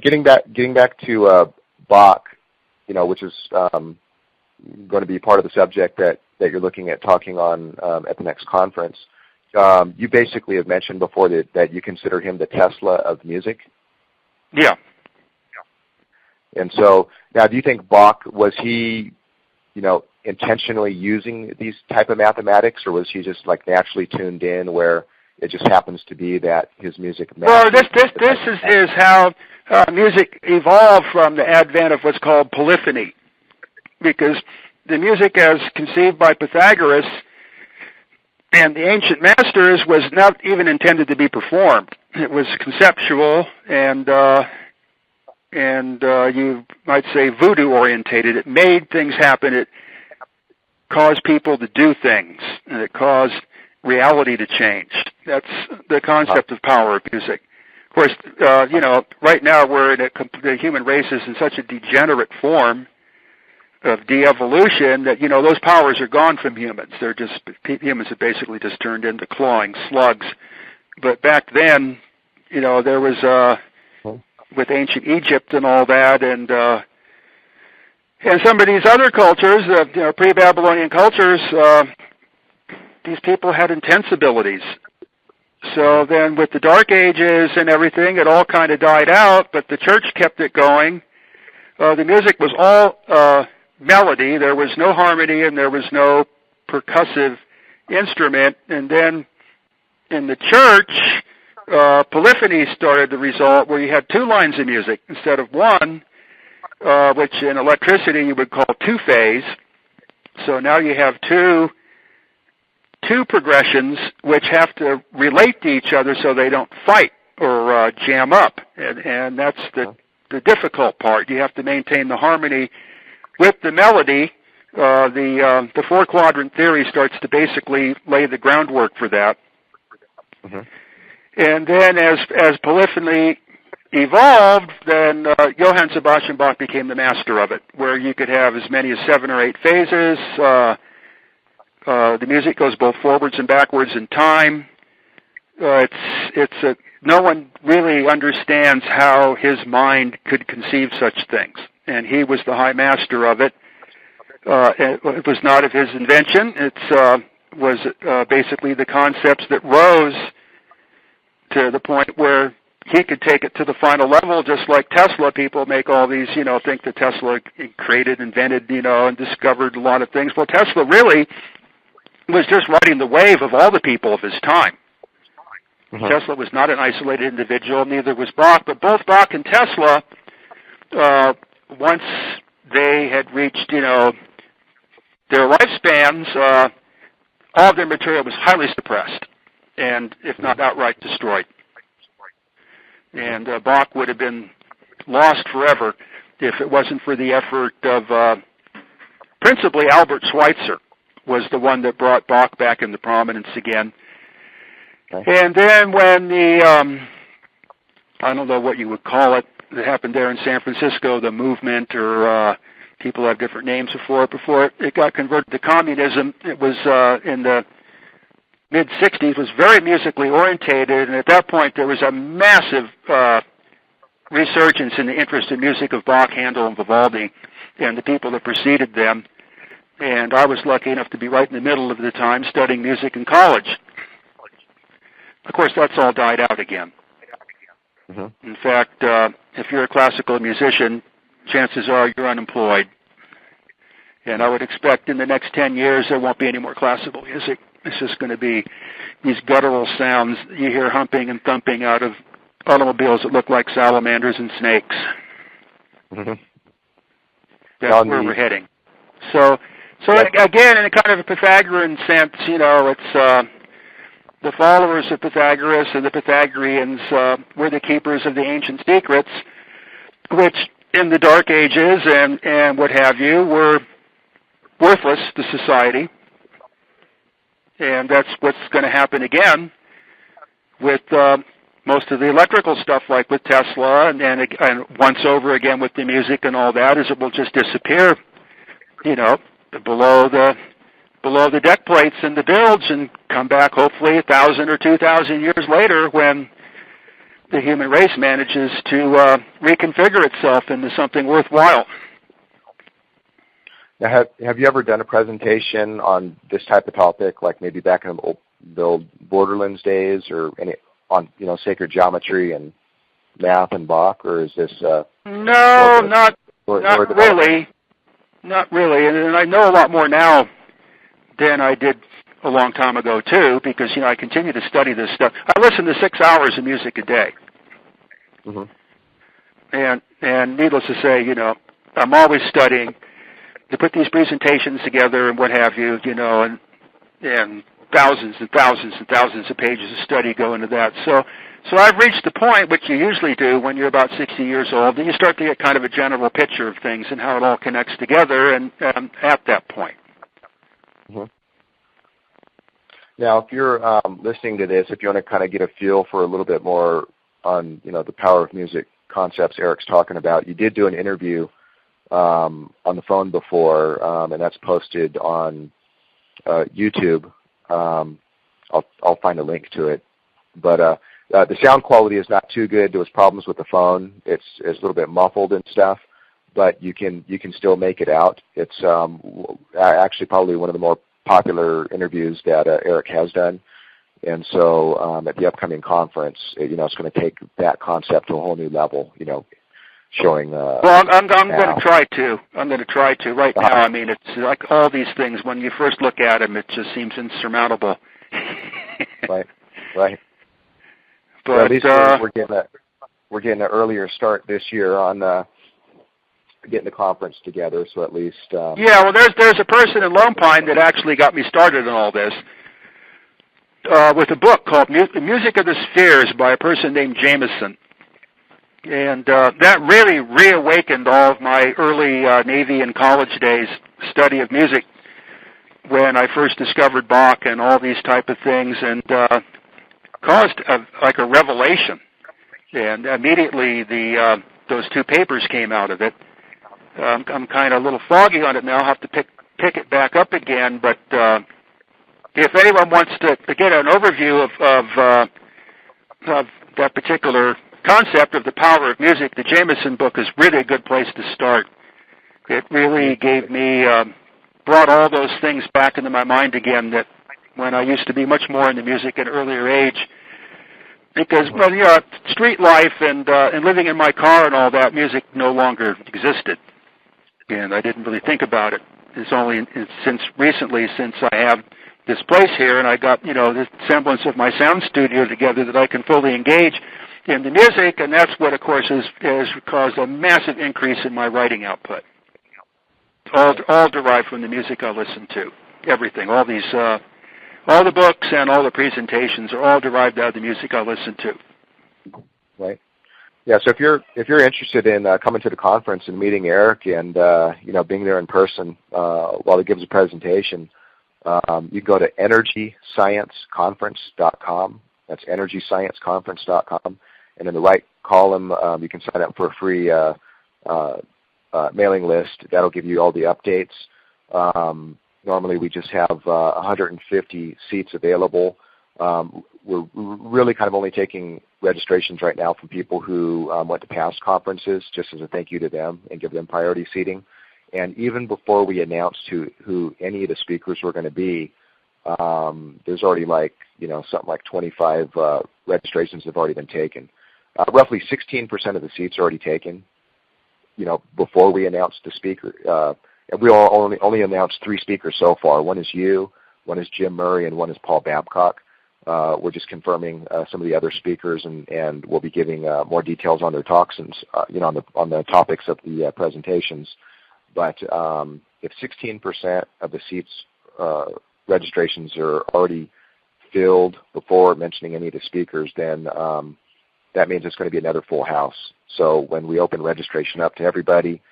getting back to Bach, which is going to be part of the subject that you're looking at talking on at the next conference. You basically have mentioned before that you consider him the Tesla of music. Yeah. And so now, do you think Bach, was he, intentionally using these type of mathematics, or was he just like naturally tuned in where it just happens to be that his music? Well, this is how music evolved from the advent of what's called polyphony, because the music as conceived by Pythagoras and the ancient masters was not even intended to be performed. It was conceptual and you might say voodoo orientated. It made things happen. It caused people to do things, and it caused reality to change. That's the concept of power of music. Of course, right now the human race is in such a degenerate form of de-evolution that, those powers are gone from humans. Humans have basically just turned into clawing slugs. But back then, there was, with ancient Egypt and all that, and some of these other cultures, pre-Babylonian cultures, these people had intense abilities. So then with the Dark Ages and everything, it all kind of died out, but the church kept it going. The music was all melody. There was no harmony and there was no percussive instrument. And then in the church, polyphony started to result where you had two lines of music instead of one, which in electricity you would call two-phase. So now you have two progressions which have to relate to each other so they don't fight or jam up. And that's the difficult part. You have to maintain the harmony with the melody. The four-quadrant theory starts to basically lay the groundwork for that. Mm-hmm. And then as polyphony evolved, then Johann Sebastian Bach became the master of it, where you could have as many as 7 or 8 phases. The music goes both forwards and backwards in time. No one really understands how his mind could conceive such things, and he was the high master of it. It was not of his invention. It was basically the concepts that rose to the point where he could take it to the final level, just like Tesla. People make all these, think that Tesla created, invented, and discovered a lot of things. Well, Tesla really was just riding the wave of all the people of his time. Mm-hmm. Tesla was not an isolated individual, neither was Bach, but both Bach and Tesla, once they had reached, their lifespans, all of their material was highly suppressed, and if not outright destroyed. And Bach would have been lost forever if it wasn't for the effort of principally Albert Schweitzer, was the one that brought Bach back into prominence again. Okay. And then when I don't know what you would call it, that happened there in San Francisco, the movement or people have different names for it. Before it got converted to communism, it was in the mid-'60s, was very musically orientated, and at that point there was a massive resurgence in the interest in music of Bach, Handel, and Vivaldi, and the people that preceded them. And I was lucky enough to be right in the middle of the time studying music in college. Of course, that's all died out again. In fact, if you're a classical musician, chances are you're unemployed. And I would expect in the next 10 years there won't be any more classical music. It's just going to be these guttural sounds you hear humping and thumping out of automobiles that look like salamanders and snakes. That's where we're heading. So again, in a kind of a Pythagorean sense, it's the followers of Pythagoras and the Pythagoreans were the keepers of the ancient secrets, which in the Dark Ages and what have you were worthless to society. And that's what's going to happen again with most of the electrical stuff, like with Tesla, and once over again with the music and all that, is it will just disappear, below the deck plates and the bilge, and come back hopefully 1,000 or 2,000 years later when the human race manages to reconfigure itself into something worthwhile. Now, have you ever done a presentation on this type of topic, like maybe back in the old Borderlands days, or any on sacred geometry and math and Bach, or is this? No, not really. Not really, and I know a lot more now than I did a long time ago too, because I continue to study this stuff. I listen to 6 hours of music a day, and needless to say, I'm always studying to put these presentations together and what have you, and thousands and thousands and thousands of pages of study go into that. So I've reached the point, which you usually do when you're about 60 years old, and you start to get kind of a general picture of things and how it all connects together, and at that point. Now, if you're listening to this, if you want to kind of get a feel for a little bit more on, the power of music concepts Eric's talking about, you did do an interview on the phone before, and that's posted on YouTube. I'll find a link to it. But the sound quality is not too good. There was problems with the phone. It's a little bit muffled and stuff, but you can still make it out. It's actually probably one of the more popular interviews that Eric has done. And so at the upcoming conference, it's going to take that concept to a whole new level, showing. Well, I'm going to try to. I'm going to try to. Right now, I mean, it's like all these things, when you first look at them, it just seems insurmountable. Right. But so at least we're getting an earlier start this year on getting the conference together. So at least yeah. Well, there's a person in Lone Pine that actually got me started on all this with a book called "Music of the Spheres" by a person named Jameson, and that really reawakened all of my early Navy and college days study of music when I first discovered Bach and all these type of things, and caused like a revelation. And immediately those two papers came out of it. I'm kind of a little foggy on it now. I'll have to pick it back up again. But if anyone wants to get an overview of that particular concept of the power of music, the Jameson book is really a good place to start. It really gave me, brought all those things back into my mind again, that when I used to be much more into music at an earlier age. Because, street life and living in my car and all that, music no longer existed. And I didn't really think about it. It's only since I have this place here and I got, the semblance of my sound studio together, that I can fully engage in the music, and that's what, of course, has caused a massive increase in my writing output. All derived from the music I listen to. Everything, all the books and all the presentations are all derived out of the music I listen to. Right. Yeah. So if you're interested in coming to the conference and meeting Eric and being there in person while he gives a presentation, you go to EnergyScienceConference.com. That's EnergyScienceConference.com, and in the right column you can sign up for a free mailing list. That'll give you all the updates. Normally we just have 150 seats available. We're really kind of only taking registrations right now from people who went to past conferences, just as a thank you to them and give them priority seating. And even before we announced who any of the speakers were going to be, there's already something like 25 registrations have already been taken. Roughly 16% of the seats are already taken, before we announced the speaker. And we only announced 3 speakers so far. One is you, one is Jim Murray, and one is Paul Babcock. We're just confirming some of the other speakers, and we'll be giving more details on their talks and on the topics of the presentations. But if 16% of the seats registrations are already filled before mentioning any of the speakers, then that means it's going to be another full house. So when we open registration up to everybody,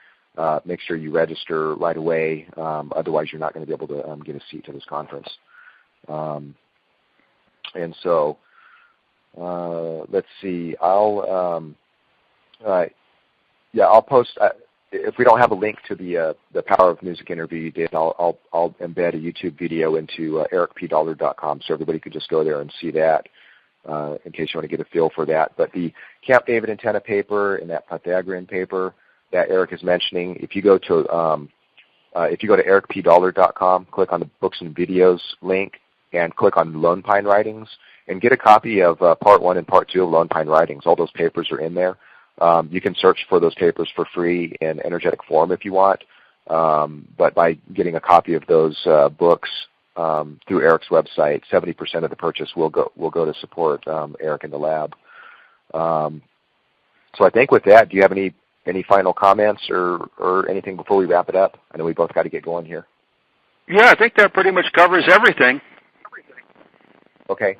make sure you register right away. Otherwise, you're not going to be able to get a seat to this conference. And so, let's see. I'll post. If we don't have a link to the Power of Music interview you did, I'll embed a YouTube video into ericpdollar.com, so everybody could just go there and see that in case you want to get a feel for that. But the Camp David antenna paper and that Pythagorean paper that Eric is mentioning, if you go to ericpdollar.com, click on the Books and Videos link, and click on Lone Pine Writings, and get a copy of Part 1 and Part 2 of Lone Pine Writings. All those papers are in there. You can search for those papers for free in energetic form if you want, but by getting a copy of those books through Eric's website, 70% of the purchase will go to support Eric in the lab. So I think with that, do you have any final comments or anything before we wrap it up? I know we both got to get going here. Yeah, I think that pretty much covers everything. Okay.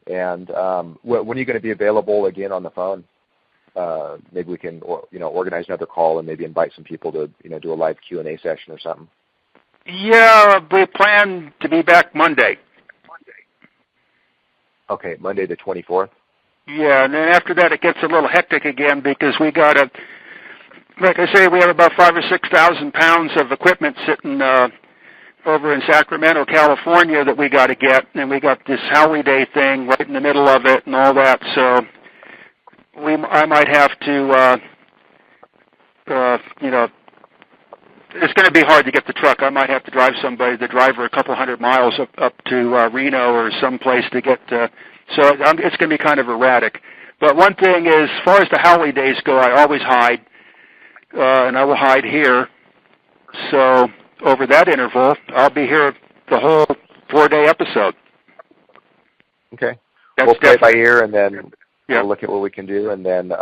And when are you going to be available again on the phone? Maybe we can, organize another call and maybe invite some people to, do a live Q&A session or something. Yeah, we plan to be back Monday. Okay, Monday the 24th? Yeah, and then after that it gets a little hectic again because we got to, like I say, we have about 5,000 or 6,000 pounds of equipment sitting over in Sacramento, California that we got to get, and we got this Howie Day thing right in the middle of it and all that, so I might have to, it's going to be hard to get the truck. I might have to drive the driver a couple hundred miles up to Reno or someplace to get, so it's going to be kind of erratic. But one thing is, as far as the Howie Days go, I always hide, and I will hide here, so over that interval, I'll be here the whole 4-day episode. Okay. We'll play it by ear, and then we'll look at what we can do. And then,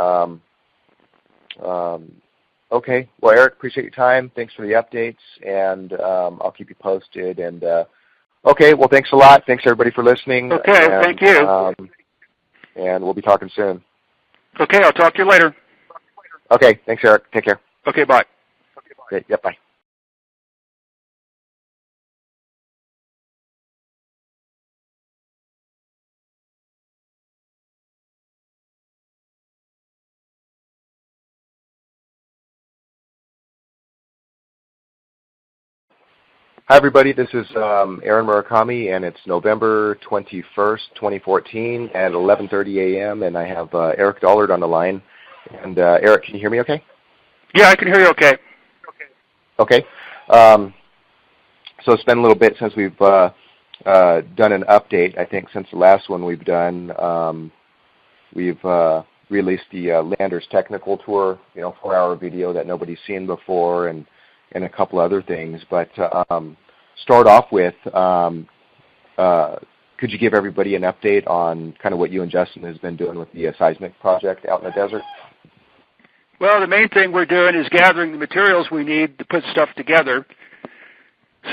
okay. Well, Eric, appreciate your time. Thanks for the updates, and I'll keep you posted. And okay. Well, thanks a lot. Thanks everybody for listening. Okay. And, thank you. And we'll be talking soon. Okay. I'll talk to you later. Okay. Thanks, Eric. Take care. Okay. Bye. Okay. Yep. Bye. Hi, everybody. This is Aaron Murakami, and it's November 21st, 2014 at 11:30 a.m., and I have Eric Dollard on the line. And Eric, can you hear me okay? Yeah, I can hear you okay. Okay. So it's been a little bit since we've done an update. I think since the last one we've done, we've released the Landers Technical Tour, 4-hour video that nobody's seen before, and a couple other things. But start off with, could you give everybody an update on kind of what you and Justin has been doing with the seismic project out in the desert? Well, the main thing we're doing is gathering the materials we need to put stuff together.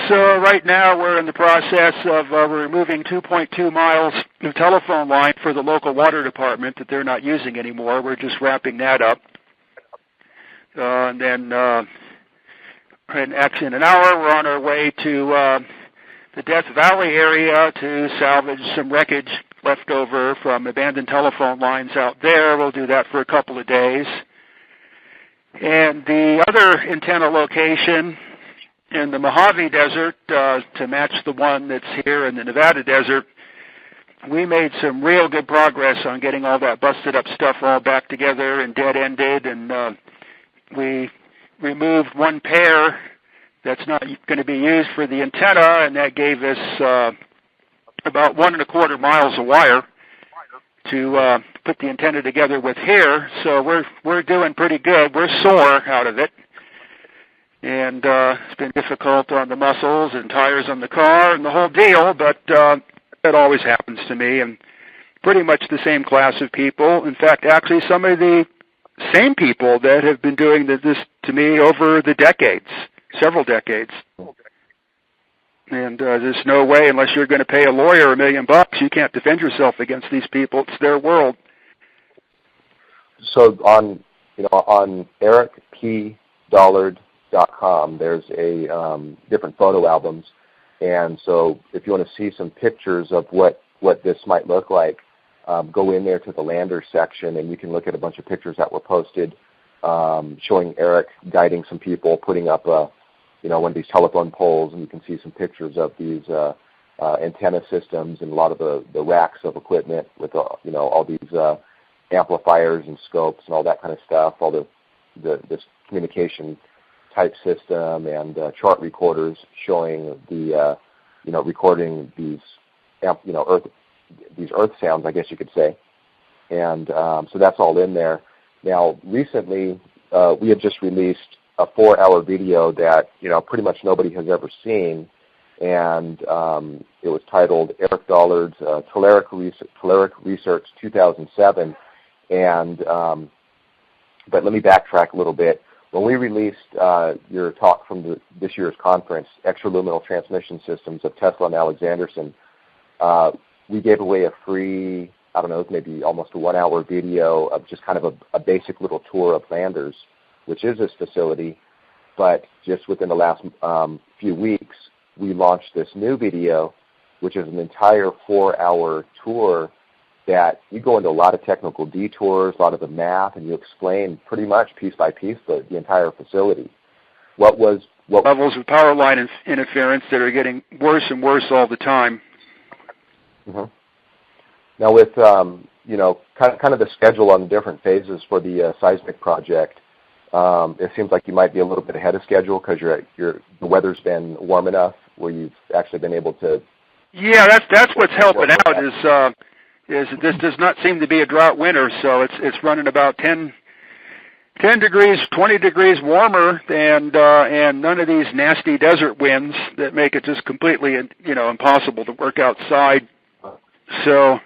So right now we're in the process of removing 2.2 miles of telephone line for the local water department that they're not using anymore. We're just wrapping that up. And then in an hour, we're on our way to the Death Valley area to salvage some wreckage left over from abandoned telephone lines out there. We'll do that for a couple of days. And the other antenna location in the Mojave Desert, to match the one that's here in the Nevada Desert, we made some real good progress on getting all that busted up stuff all back together and dead-ended, and we removed one pair that's not going to be used for the antenna, and that gave us about 1.25 miles of wire to put the antenna together with here. So we're doing pretty good. We're sore out of it, and it's been difficult on the muscles and tires on the car and the whole deal, but that always happens to me, and pretty much the same class of people. In fact, actually some of the same people that have been doing this to me over the decades, several decades. And there's no way, unless you're going to pay a lawyer $1 million, you can't defend yourself against these people. It's their world. So on ericpdollard.com, there's a different photo albums, and so if you want to see some pictures of what this might look like, go in there to the lander section, and you can look at a bunch of pictures that were posted showing Eric guiding some people, putting up one of these telephone poles, and you can see some pictures of these antenna systems and a lot of the racks of equipment with all these amplifiers and scopes and all that kind of stuff, all this communication type system and chart recorders showing the recording these earth sounds, I guess you could say, and so that's all in there. Now, recently we had just released a 4-hour video that pretty much nobody has ever seen, and it was titled Eric Dollard's Telluric Research 2007. And but let me backtrack a little bit. When we released your talk from this year's conference, Extraluminal Transmission Systems of Tesla and Alexanderson, we gave away a free, I don't know, maybe almost a 1-hour video of just kind of a basic little tour of Landers, which is this facility. But just within the last few weeks, we launched this new video, which is an entire 4-hour tour that you go into a lot of technical detours, a lot of the math, and you explain pretty much piece by piece the entire facility. What levels of power line interference that are getting worse and worse all the time. Mm-hmm. Now, with kind of the schedule on the different phases for the seismic project, it seems like you might be a little bit ahead of schedule because the weather's been warm enough where you've actually been able to. Yeah, that's what's helping out is this does not seem to be a drought winter, so it's running about 10 degrees, 20 degrees warmer, and none of these nasty desert winds that make it just completely impossible to work outside. So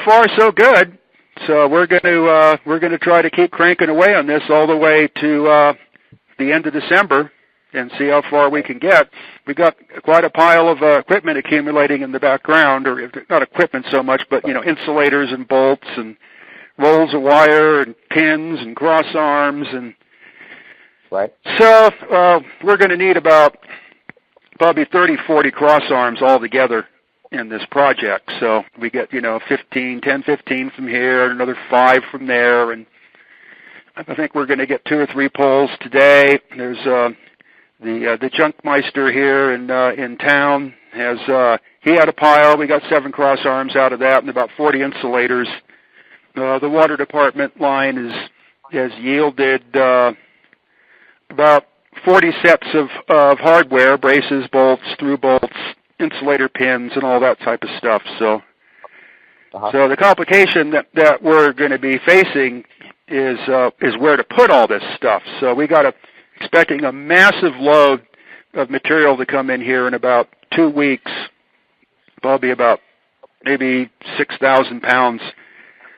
far so good. So we're going to try to keep cranking away on this all the way to the end of December and see how far we can get. We got quite a pile of equipment accumulating in the background, or not equipment so much, but insulators and bolts and rolls of wire and pins and cross arms and. Right. So we're going to need about probably 30, 40 cross arms altogether in this project. So we get 15 from here, another 5 from there, and I think we're going to get 2 or 3 poles today. There's the Junkmeister here in town has he had a pile. We got 7 cross arms out of that and about 40 insulators. The water department line has yielded about 40 sets of hardware, braces, bolts, through bolts, insulator pins, and all that type of stuff. So the complication that we're going to be facing is where to put all this stuff. So we expecting a massive load of material to come in here in about 2 weeks, probably about maybe 6,000 pounds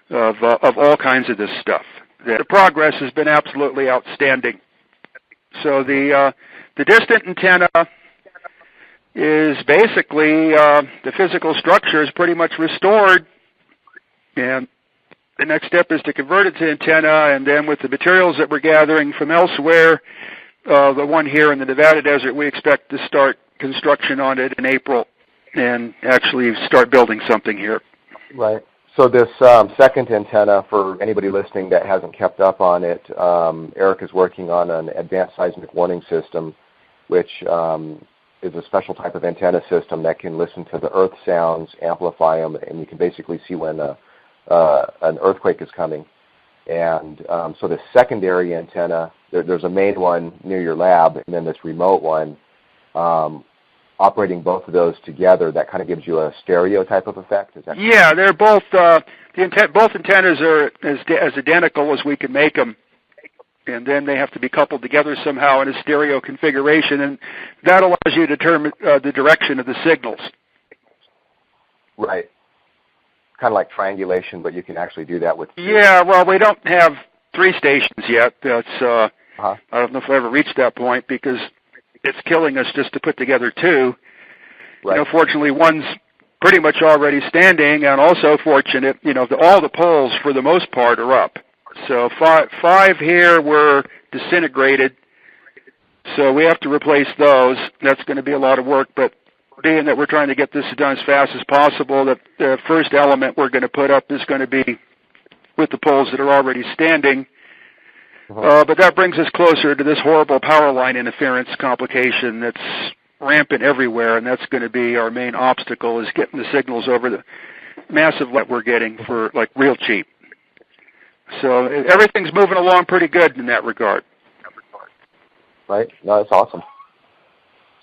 of all kinds of this stuff. The progress has been absolutely outstanding. So the distant antenna is basically the physical structure is pretty much restored, and the next step is to convert it to antenna, and then with the materials that we're gathering from elsewhere, the one here in the Nevada Desert, we expect to start construction on it in April and actually start building something here. Right. So this second antenna, for anybody listening that hasn't kept up on it, Eric is working on an Advanced Seismic Warning System, which is a special type of antenna system that can listen to the earth sounds, amplify them, and you can basically see when an earthquake is coming. And so the secondary antenna, there's a main one near your lab, and then this remote one, operating both of those together, that kind of gives you a stereo type of effect. Is that correct? Yeah, they're both, both antennas are as identical as we can make them. And then they have to be coupled together somehow in a stereo configuration, and that allows you to determine the direction of the signals. Right. Kind of like triangulation, but you can actually do that with... Yeah, well, we don't have 3 stations yet. That's I don't know if I ever reached that point because it's killing us just to put together 2. Right. You know, fortunately, one's pretty much already standing, and also fortunate, you know, all the poles for the most part are up. So 5 here were disintegrated, so we have to replace those. That's going to be a lot of work, but being that we're trying to get this done as fast as possible, the first element we're going to put up is going to be with the poles that are already standing. But that brings us closer to this horrible power line interference complication that's rampant everywhere, and that's going to be our main obstacle, is getting the signals over the massive what we're getting for, like, real cheap. So everything's moving along pretty good in that regard. Right. No, that's awesome.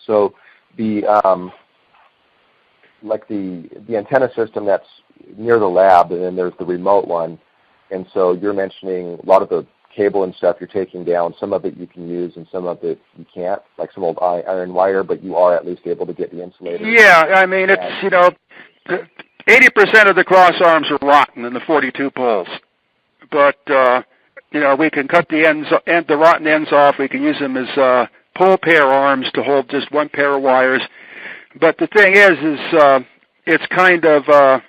So the the antenna system that's near the lab, and then there's the remote one. And so you're mentioning a lot of the cable and stuff you're taking down. Some of it you can use, and some of it you can't, like some old iron wire. But you are at least able to get the insulator. Yeah, I mean, it's, you know, 80% of the cross arms are rotten in the 42 poles. But, you know, we can cut the ends and the rotten ends off. We can use them as pole pair arms to hold just one pair of wires. But the thing is it's kind of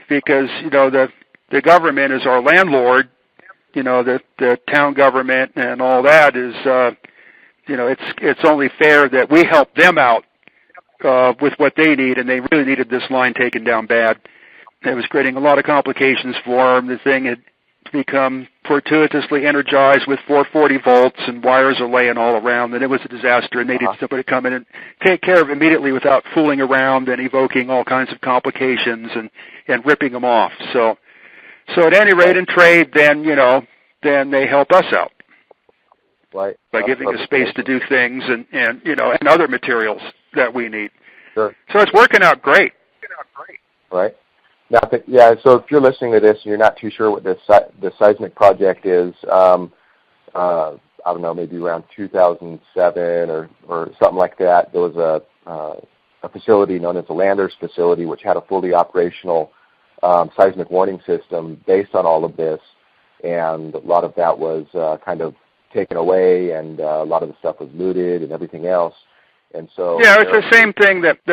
because, you know, the government is our landlord. You know, the town government and all that is, you know, it's only fair that we help them out with what they need, and they really needed this line taken down bad. It was creating a lot of complications for them. The thing had become fortuitously energized with 440 volts, and wires are laying all around, and it was a disaster, and they needed somebody to come in and take care of it immediately without fooling around and evoking all kinds of complications and ripping them off. So at any rate, in trade, then, you know, then they help us out. Right. By giving us space to do things and you know, and other materials that we need. Sure. So it's working out great. Right. Now, yeah, so if you're listening to this and you're not too sure what the seismic project is, I don't know, maybe around 2007 or something like that, there was a facility known as the Landers facility, which had a fully operational seismic warning system based on all of this, and a lot of that was kind of taken away, and a lot of the stuff was looted and everything else. And so yeah, it's the same thing that